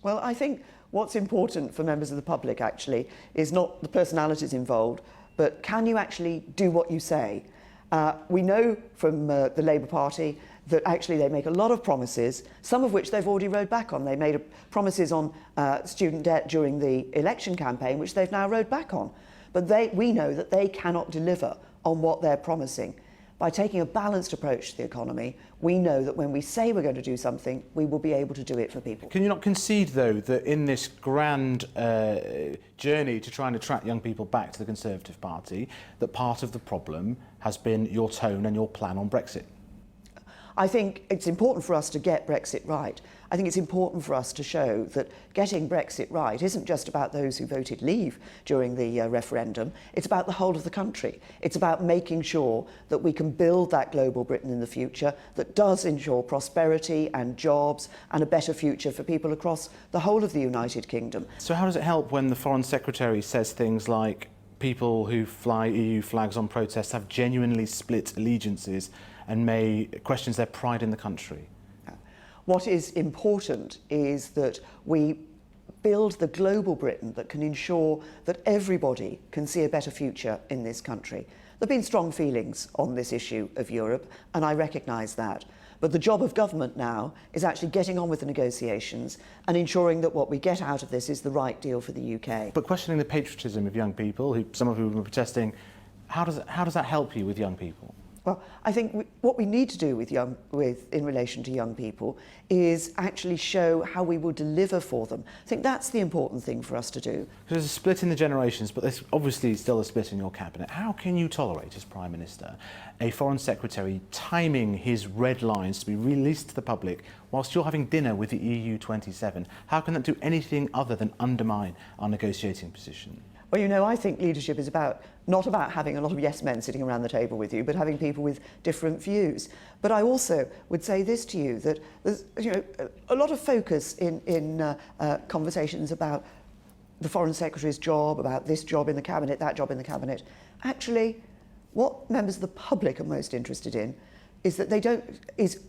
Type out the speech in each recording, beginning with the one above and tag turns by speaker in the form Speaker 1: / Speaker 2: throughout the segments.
Speaker 1: Well, I think what's important for members of the public actually is not the personalities involved, but can you actually do what you say? We know from the Labour Party that actually they make a lot of promises, some of which they've already rode back on. They made promises on student debt during the election campaign, which they've now rode back on. But we know that they cannot deliver on what they're promising. By taking a balanced approach to the economy, we know that when we say we're going to do something, we will be able to do it for people.
Speaker 2: Can you not concede, though, that in this grand journey to try and attract young people back to the Conservative Party, that part of the problem has been your tone and your plan on Brexit?
Speaker 1: I think it's important for us to get Brexit right. I think it's important for us to show that getting Brexit right isn't just about those who voted leave during the referendum. It's about the whole of the country. It's about making sure that we can build that global Britain in the future that does ensure prosperity and jobs and a better future for people across the whole of the United Kingdom.
Speaker 2: So how does it help when the Foreign Secretary says things like people who fly EU flags on protests have genuinely split allegiances and May questions their pride in the country?
Speaker 1: What is important is that we build the global Britain that can ensure that everybody can see a better future in this country. There have been strong feelings on this issue of Europe, and I recognise that. But the job of government now is actually getting on with the negotiations and ensuring that what we get out of this is the right deal for the UK.
Speaker 2: But questioning the patriotism of young people, some of whom are protesting, how does that help you with young people?
Speaker 1: Well, I think what we need to do in relation to young people is actually show how we will deliver for them. I think that's the important thing for us to do.
Speaker 2: There's a split in the generations, but there's obviously still a split in your cabinet. How can you tolerate, as Prime Minister, a Foreign Secretary timing his red lines to be released to the public whilst you're having dinner with the EU 27? How can that do anything other than undermine our negotiating position?
Speaker 1: Well, you know, I think leadership is not about having a lot of yes men sitting around the table with you, but having people with different views. But I also would say this to you, that there's a lot of focus in conversations about the Foreign Secretary's job, about this job in the Cabinet, that job in the Cabinet. Actually, what members of the public are most interested in is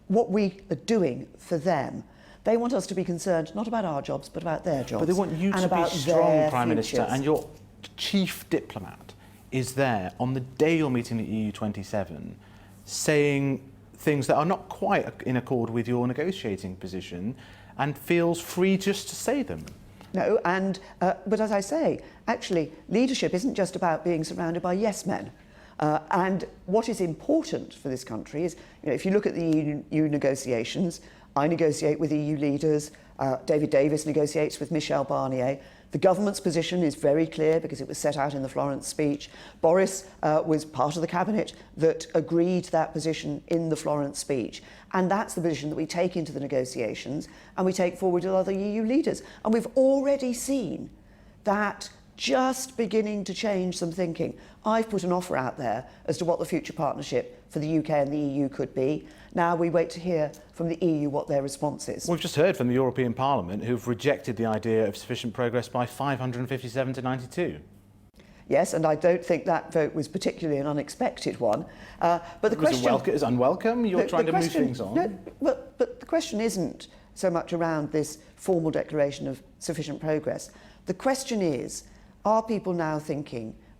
Speaker 1: what we are doing for them. They want us to be concerned not about our jobs, but about their jobs.
Speaker 2: But they want you to be strong, Prime Minister, and your chief diplomat is there on the day you're meeting the EU 27 saying things that are not quite in accord with your negotiating position and feels free just to say them.
Speaker 1: No, but as I say, actually, leadership isn't just about being surrounded by yes men. And what is important for this country is, if you look at the EU negotiations, I negotiate with EU leaders, David Davis negotiates with Michel Barnier. The government's position is very clear because it was set out in the Florence speech. Boris was part of the cabinet that agreed that position in the Florence speech. And that's the position that we take into the negotiations and we take forward with other EU leaders. And we've already seen that just beginning to change some thinking. I've put an offer out there as to what the future partnership for the UK and the EU could be. Now we wait to hear from the EU what their response is.
Speaker 2: We've just heard from the European Parliament who've rejected the idea of sufficient progress by 557 to 92.
Speaker 1: Yes, and I don't think that vote was particularly an unexpected one. But the question
Speaker 2: is unwelcome. You're trying to move things on.
Speaker 1: No, but the question isn't so much around this formal declaration of sufficient progress. The question is, are people now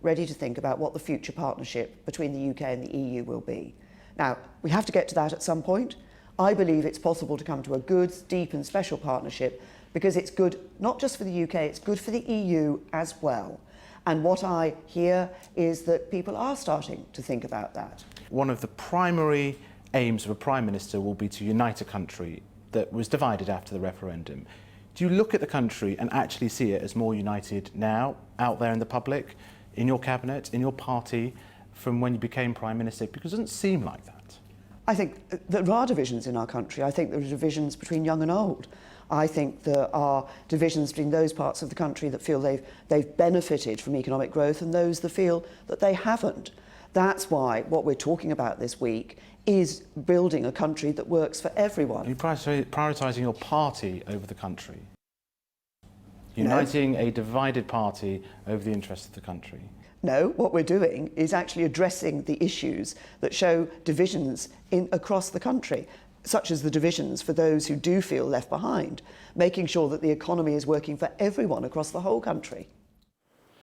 Speaker 1: ready to think about what the future partnership between the UK and the EU will be? Now, we have to get to that at some point. I believe it's possible to come to a good, deep and special partnership because it's good not just for the UK, it's good for the EU as well. And what I hear is that people are starting to think about that.
Speaker 2: One of the primary aims of a Prime Minister will be to unite a country that was divided after the referendum. Do you look at the country and actually see it as more united now, out there in the public, in your cabinet, in your party, from when you became Prime Minister? Because it doesn't seem like that.
Speaker 1: I think there are divisions in our country. I think there are divisions between young and old. I think there are divisions between those parts of the country that feel they've benefited from economic growth and those that feel that they haven't. That's why what we're talking about this week is building a country that works for everyone.
Speaker 2: Are you prioritising your party over the country? Uniting a divided party over the interests of the country?
Speaker 1: No, what we're doing is actually addressing the issues that show divisions across the country. such as the divisions for those who do feel left behind, making sure that the economy is working for everyone across the whole country.